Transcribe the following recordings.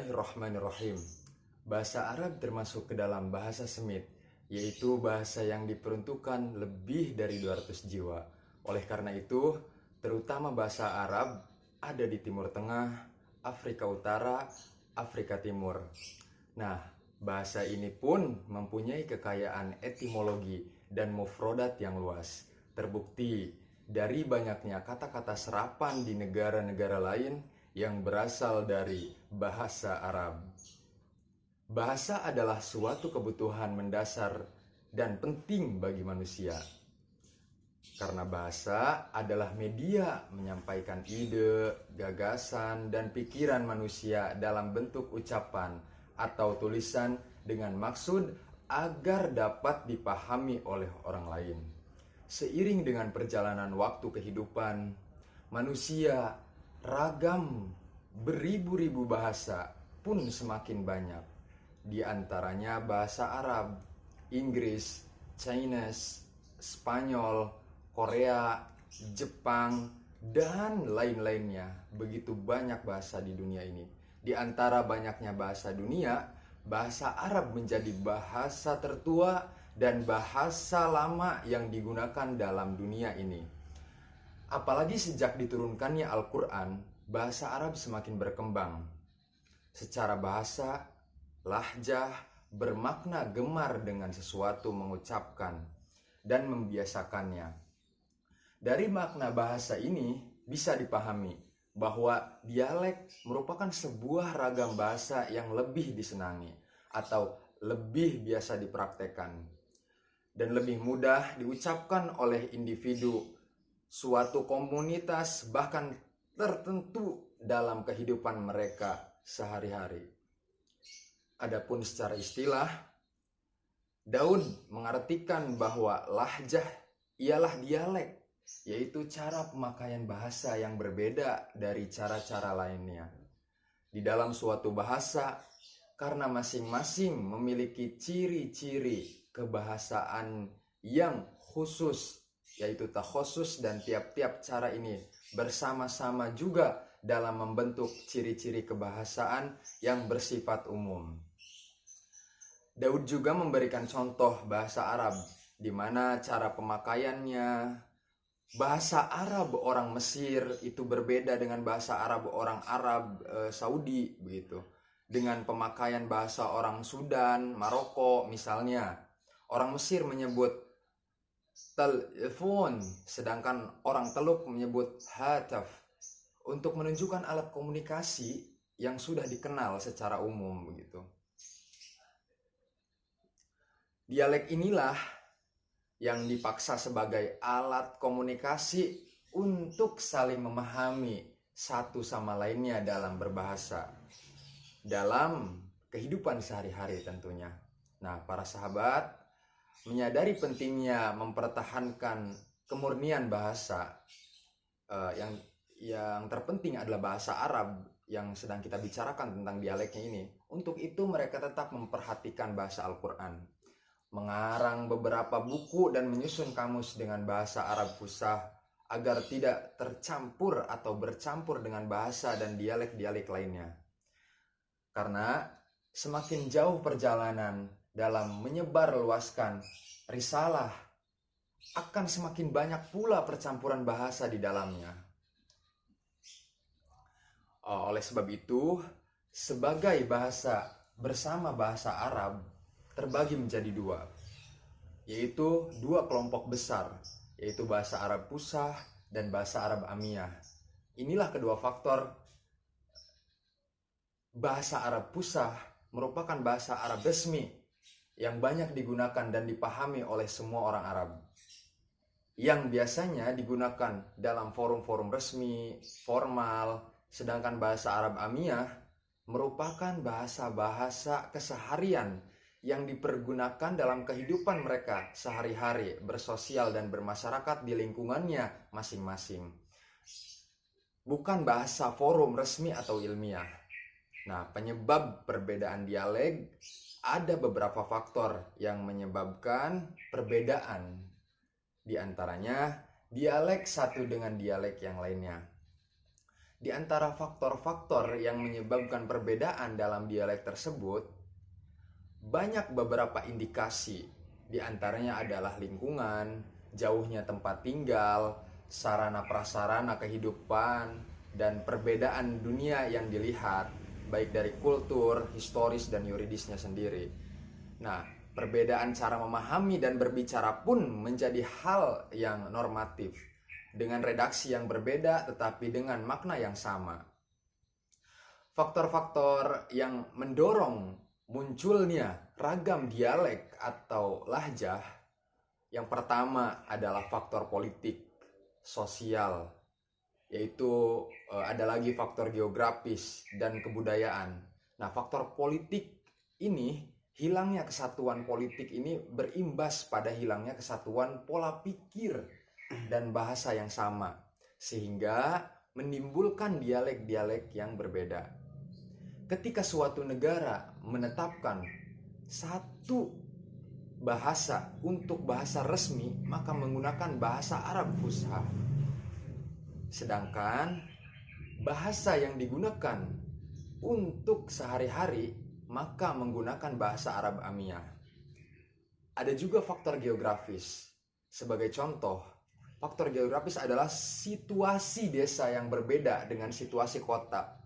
Bismillahirrahmanirrahim. Bahasa Arab termasuk ke dalam bahasa Semit, yaitu bahasa yang diperuntukkan lebih dari 200 jiwa. Oleh karena itu, terutama bahasa Arab ada di Timur Tengah, Afrika Utara, Afrika Timur. Nah, bahasa ini pun mempunyai kekayaan etimologi dan mufrodat yang luas. Terbukti dari banyaknya kata-kata serapan di negara-negara lain yang berasal dari bahasa Arab. Bahasa adalah suatu kebutuhan mendasar dan penting bagi manusia. Karena bahasa adalah media menyampaikan ide, gagasan, dan pikiran manusia dalam bentuk ucapan atau tulisan dengan maksud agar dapat dipahami oleh orang lain. Seiring dengan perjalanan waktu kehidupan, manusia ragam beribu-ribu bahasa pun semakin banyak. Di antaranya bahasa Arab, Inggris, Chinese, Spanyol, Korea, Jepang, dan lain-lainnya. Begitu banyak bahasa di dunia ini. Di antara banyaknya bahasa dunia, bahasa Arab menjadi bahasa tertua dan bahasa lama yang digunakan dalam dunia ini. Apalagi sejak diturunkannya Al-Quran, bahasa Arab semakin berkembang. Secara bahasa, lahjah bermakna gemar dengan sesuatu mengucapkan dan membiasakannya. Dari makna bahasa ini bisa dipahami bahwa dialek merupakan sebuah ragam bahasa yang lebih disenangi atau lebih biasa dipraktekkan dan lebih mudah diucapkan oleh individu, suatu komunitas, bahkan tertentu dalam kehidupan mereka sehari-hari. Adapun secara istilah, Daud mengartikan bahwa lahjah ialah dialek, yaitu cara pemakaian bahasa yang berbeda dari cara-cara lainnya. Di dalam suatu bahasa, karena masing-masing memiliki ciri-ciri kebahasaan yang khusus, yaitu takhosus, dan tiap-tiap cara ini bersama-sama juga dalam membentuk ciri-ciri kebahasaan yang bersifat umum. Daud juga memberikan contoh bahasa Arab, di mana cara pemakaiannya. Bahasa Arab orang Mesir itu berbeda dengan bahasa Arab orang Arab Saudi, begitu. Dengan pemakaian bahasa orang Sudan, Maroko misalnya. Orang Mesir menyebut telepon, sedangkan orang Teluk menyebut hataf, untuk menunjukkan alat komunikasi yang sudah dikenal secara umum, begitu. Dialek inilah yang dipaksa sebagai alat komunikasi untuk saling memahami satu sama lainnya dalam berbahasa, dalam kehidupan sehari-hari tentunya. Nah, para sahabat menyadari pentingnya mempertahankan kemurnian bahasa. Yang terpenting adalah bahasa Arab yang sedang kita bicarakan tentang dialeknya ini. Untuk itu mereka tetap memperhatikan bahasa Al-Quran, mengarang beberapa buku dan menyusun kamus dengan bahasa Arab fusah agar tidak tercampur atau bercampur dengan bahasa dan dialek-dialek lainnya. Karena semakin jauh perjalanan dalam menyebarluaskan risalah, akan semakin banyak pula percampuran bahasa di dalamnya. Oleh sebab itu, sebagai bahasa bersama bahasa Arab terbagi menjadi dua, yaitu dua kelompok besar, yaitu bahasa Arab fusah dan bahasa Arab amiyah. Inilah kedua faktor. Bahasa Arab fusah merupakan bahasa Arab resmi yang banyak digunakan dan dipahami oleh semua orang Arab, yang biasanya digunakan dalam forum-forum resmi, formal. Sedangkan bahasa Arab amiyah merupakan bahasa-bahasa keseharian yang dipergunakan dalam kehidupan mereka sehari-hari, bersosial dan bermasyarakat di lingkungannya masing-masing. Bukan bahasa forum resmi atau ilmiah. Nah, penyebab perbedaan dialek, ada beberapa faktor yang menyebabkan perbedaan. Di antaranya, dialek satu dengan dialek yang lainnya. Di antara faktor-faktor yang menyebabkan perbedaan dalam dialek tersebut, banyak beberapa indikasi. Di antaranya adalah lingkungan, jauhnya tempat tinggal, sarana prasarana kehidupan, dan perbedaan dunia yang dilihat, baik dari kultur, historis, dan yuridisnya sendiri. Nah, perbedaan cara memahami dan berbicara pun menjadi hal yang normatif, dengan redaksi yang berbeda tetapi dengan makna yang sama. Faktor-faktor yang mendorong munculnya ragam dialek atau lahjah, yang pertama adalah faktor politik, sosial, yaitu ada lagi faktor geografis dan kebudayaan. Nah, faktor politik ini, hilangnya kesatuan politik ini berimbas pada hilangnya kesatuan pola pikir dan bahasa yang sama, sehingga menimbulkan dialek-dialek yang berbeda. Ketika suatu negara menetapkan satu bahasa untuk bahasa resmi, maka menggunakan bahasa Arab Fusha. Sedangkan bahasa yang digunakan untuk sehari-hari maka menggunakan bahasa Arab Amiyah. Ada juga faktor geografis. Sebagai contoh, faktor geografis adalah situasi desa yang berbeda dengan situasi kota.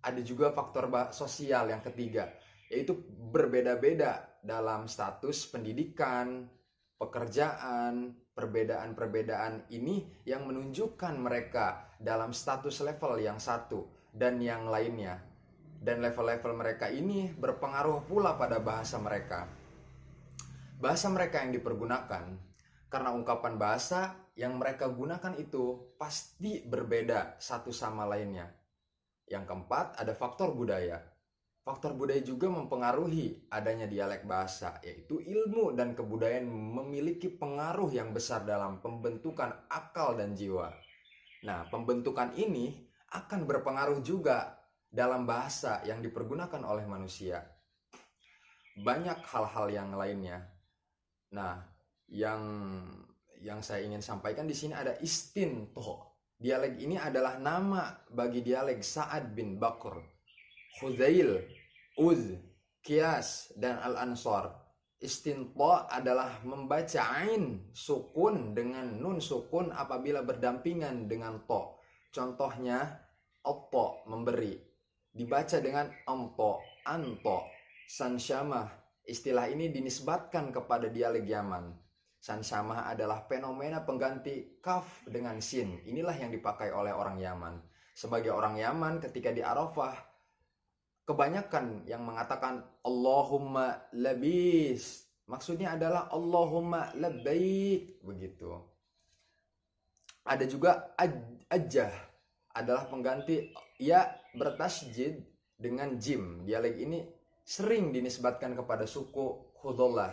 Ada juga faktor sosial yang ketiga, yaitu berbeda-beda dalam status pendidikan, pekerjaan. Perbedaan-perbedaan ini yang menunjukkan mereka dalam status level yang satu dan yang lainnya. Dan level-level mereka ini berpengaruh pula pada bahasa mereka. Bahasa mereka yang dipergunakan, karena ungkapan bahasa yang mereka gunakan itu pasti berbeda satu sama lainnya. Yang keempat, ada faktor budaya. Faktor budaya juga mempengaruhi adanya dialek bahasa, yaitu ilmu dan kebudayaan memiliki pengaruh yang besar dalam pembentukan akal dan jiwa. Nah, pembentukan ini akan berpengaruh juga dalam bahasa yang dipergunakan oleh manusia. Banyak hal-hal yang lainnya. Nah, yang saya ingin sampaikan di sini ada istinto. Dialek ini adalah nama bagi dialek Sa'ad bin Bakr, Khuzail, Uz, Qiyas, dan Al-Ansar. Istinto adalah membaca ain sukun dengan nun sukun apabila berdampingan dengan to. Contohnya, oppo, memberi, dibaca dengan amto, anto, sansyamah. Istilah ini dinisbatkan kepada dialek Yaman. Sansyamah adalah fenomena pengganti kaf dengan sin. Inilah yang dipakai oleh orang Yaman. Sebagai orang Yaman ketika di Arafah, kebanyakan yang mengatakan Allahumma labis. Maksudnya adalah Allahumma labbaik, begitu. Ada juga ajjah, adalah pengganti ya bertasjid dengan jim. Dialek ini sering dinisbatkan kepada suku Khudullah.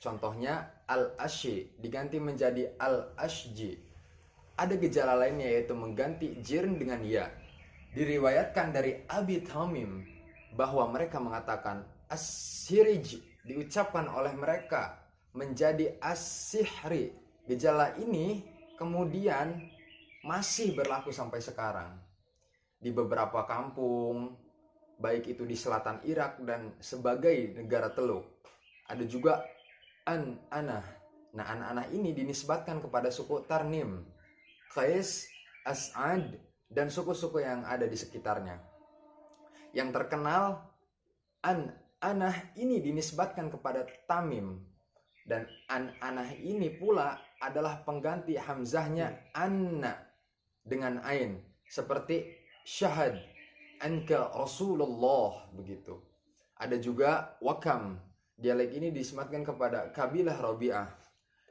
Contohnya al-ashi diganti menjadi al-ashji. Ada gejala lainnya yaitu mengganti jirn dengan ya. Diriwayatkan dari Abi Tamim bahwa mereka mengatakan as-sirij diucapkan oleh mereka menjadi as-sihri. Gejala ini kemudian masih berlaku sampai sekarang. Di beberapa kampung, baik itu di selatan Irak dan sebagai negara Teluk, ada juga an-anah. Nah, an-anah ini dinisbatkan kepada suku Tarnim, Qais, As'ad, dan suku-suku yang ada di sekitarnya. Yang terkenal, an-anah ini dinisbatkan kepada Tamim. Dan an-anah ini pula adalah pengganti hamzahnya anna dengan ain. Seperti syahad, anka Rasulullah, begitu. Ada juga wakam. Dialek ini disematkan kepada kabilah Rabi'ah,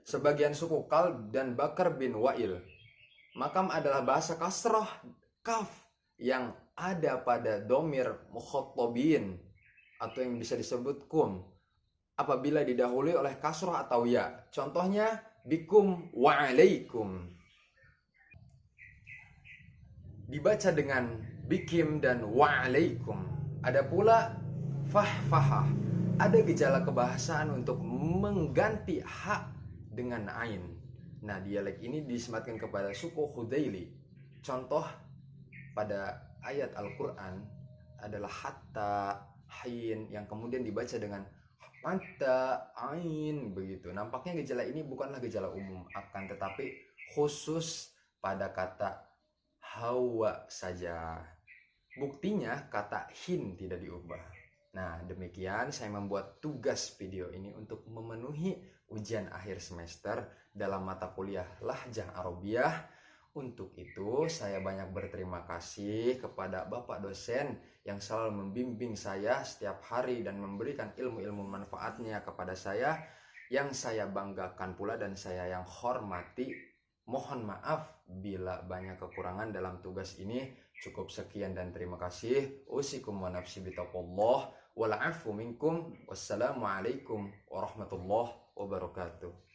sebagian suku Kalb dan Bakar bin Wa'il. Makam adalah bahasa kasrah kaf yang ada pada domir mukhatabin atau yang bisa disebut kum apabila didahului oleh kasrah atau ya. Contohnya bikum wa alaikum. Dibaca dengan bikim dan wa alaikum. Ada pula fahfahah. Ada gejala kebahasaan untuk mengganti ha dengan ain. Nah, dialek ini disematkan kepada suku Khudaili. Contoh pada ayat Al-Quran adalah hatta, hain, yang kemudian dibaca dengan hatta, ain, begitu. Nampaknya gejala ini bukanlah gejala umum, akan tetapi khusus pada kata hawa saja. Buktinya kata hin tidak diubah. Nah, demikian saya membuat tugas video ini untuk memenuhi ujian akhir semester dalam mata kuliah Lahjah Arabiyah. Untuk itu, saya banyak berterima kasih kepada Bapak dosen yang selalu membimbing saya setiap hari dan memberikan ilmu-ilmu manfaatnya kepada saya, yang saya banggakan pula dan saya yang hormati. Mohon maaf bila banyak kekurangan dalam tugas ini. Cukup sekian dan terima kasih. Usikum wa nafsi bitaqullah wal afu minkum. Wassalamualaikum warahmatullahi wabarakatuh.